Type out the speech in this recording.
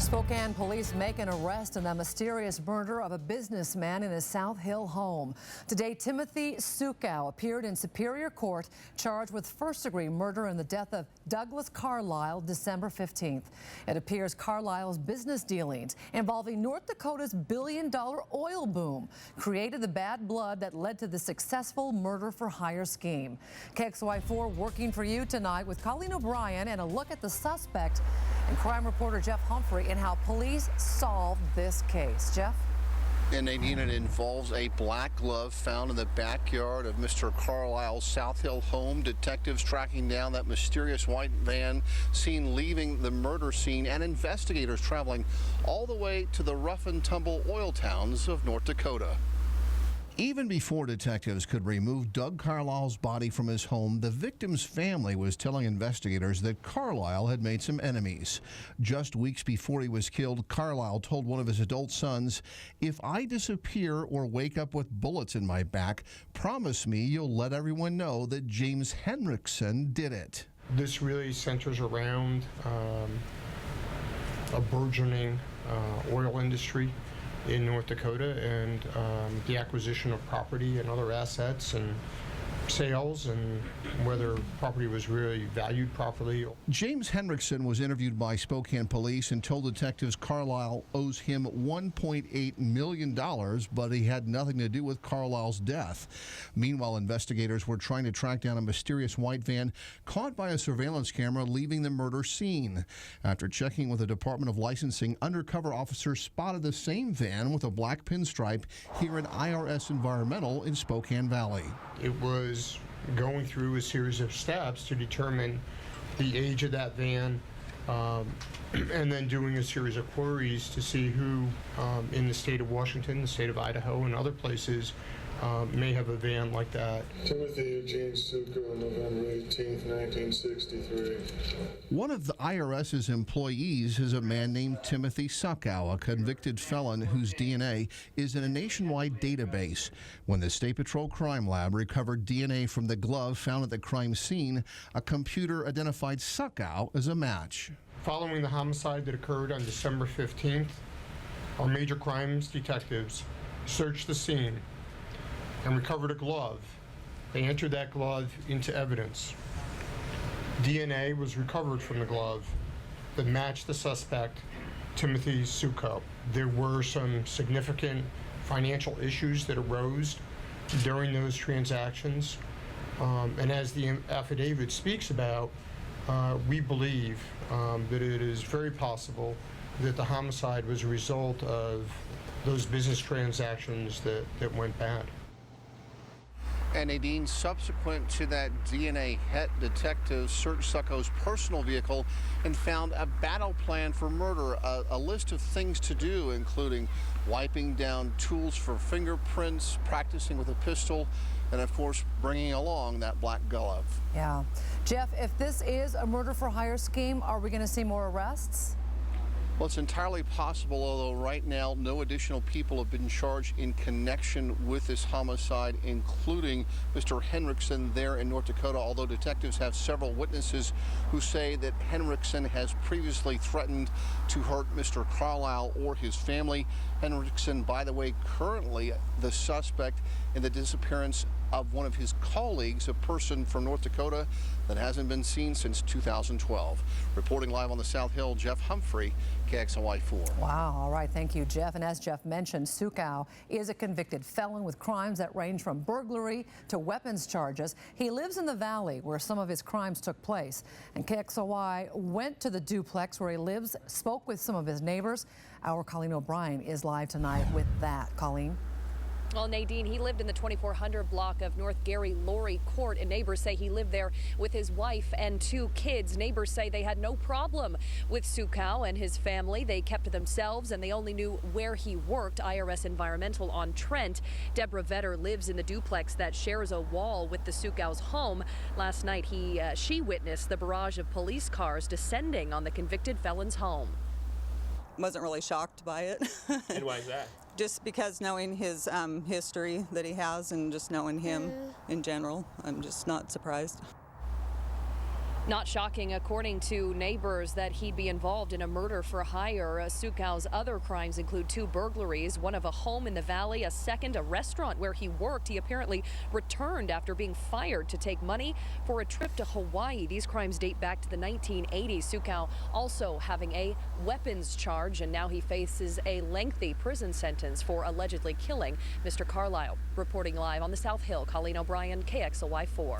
Spokane police make an arrest in the mysterious murder of a businessman in his South Hill home. Today, Timothy Suckow appeared in Superior Court charged with first-degree murder in the death of Doug Carlile December 15th. It appears Carlile's business dealings involving North Dakota's billion-dollar oil boom created the bad blood that led to the successful murder-for-hire scheme. KXLY4 working for you tonight with Colleen and a look at the suspect and crime reporter Jeff Humphrey and how police solved this case. Jeff? And Nadine, it involves a black glove found in the backyard of Mr. Carlile's South Hill home. Detectives tracking down that mysterious white van seen leaving the murder scene, and investigators traveling all the way to the rough and tumble oil towns of North Dakota. Even before detectives could remove Doug Carlile's body from his home, the victim's family was telling investigators that Carlile had made some enemies. Just weeks before he was killed, Carlile told one of his adult sons, "If I disappear or wake up with bullets in my back, promise me you'll let everyone know that James Henriksen did it." This really centers around a burgeoning oil industry in North Dakota, and the acquisition of property and other assets and sales, and whether property was really valued properly. James Henriksen was interviewed by Spokane police and told detectives Carlile owes him $1.8 million, but he had nothing to do with Carlile's death. Meanwhile, investigators were trying to track down a mysterious white van caught by a surveillance camera leaving the murder scene. After checking with the Department of Licensing, undercover officers spotted the same van with a black pinstripe here at IRS Environmental in Spokane Valley. It was going through a series of steps to determine the age of that van, and then doing a series of queries to see who in the state of Washington, the state of Idaho, and other places may have a van like that. Timothy Eugene Suckow, November 18th, 1963. One of the IRS's employees is a man named Timothy Suckow, a convicted felon whose DNA is in a nationwide database. When the State Patrol Crime Lab recovered DNA from the glove found at the crime scene, a computer identified Suckow as a match. Following the homicide that occurred on December 15th, our major crimes detectives searched the scene and recovered a glove. They entered that glove into evidence. DNA was recovered from the glove that matched the suspect, Timothy Suckow. There were some significant financial issues that arose during those transactions, and as the affidavit speaks about, we believe that it is very possible that the homicide was a result of those business transactions that went bad. And Nadine, subsequent to that DNA hit, detectives searched Suckow's personal vehicle and found a battle plan for murder, a list of things to do, including wiping down tools for fingerprints, practicing with a pistol, and of course bringing along that black glove. Yeah. Jeff, if this is a murder-for-hire scheme, are we going to see more arrests? Well, it's entirely possible, although right now no additional people have been charged in connection with this homicide, including Mr. Henriksen there in North Dakota, although detectives have several witnesses who say that Henriksen has previously threatened to hurt Mr. Carlile or his family. Henriksen, by the way, currently the suspect in the disappearance of one of his colleagues, a person from North Dakota that hasn't been seen since 2012. Reporting live on the South Hill, Jeff Humphrey, KXLY4. Wow. All right. Thank you, Jeff. And as Jeff mentioned, Suckow is a convicted felon with crimes that range from burglary to weapons charges. He lives in the valley where some of his crimes took place. And KXLY went to the duplex where he lives, spoke with some of his neighbors. Our Colleen O'Brien is live tonight with that. Colleen? Well, Nadine, he lived in the 2400 block of North Gary Laurie Court, and neighbors say he lived there with his wife and 2 kids. Neighbors say they had no problem with Suckow and his family. They kept to themselves, and they only knew where he worked, IRS Environmental on Trent. Deborah Vetter lives in the duplex that shares a wall with the Suckow's home. Last night, she witnessed the barrage of police cars descending on the convicted felon's home. Wasn't really shocked by it. And why is that? Just because knowing his history that he has and just knowing him in general, I'm just not surprised. Not shocking, according to neighbors, that he'd be involved in a murder for hire. Suckow's other crimes include 2 burglaries, one of a home in the valley, a second a restaurant where he worked. He apparently returned after being fired to take money for a trip to Hawaii. These crimes date back to the 1980s. Suckow also having a weapons charge, and now he faces a lengthy prison sentence for allegedly killing Mr. Carlile. Reporting live on the South Hill, Colleen O'Brien, KXLY4.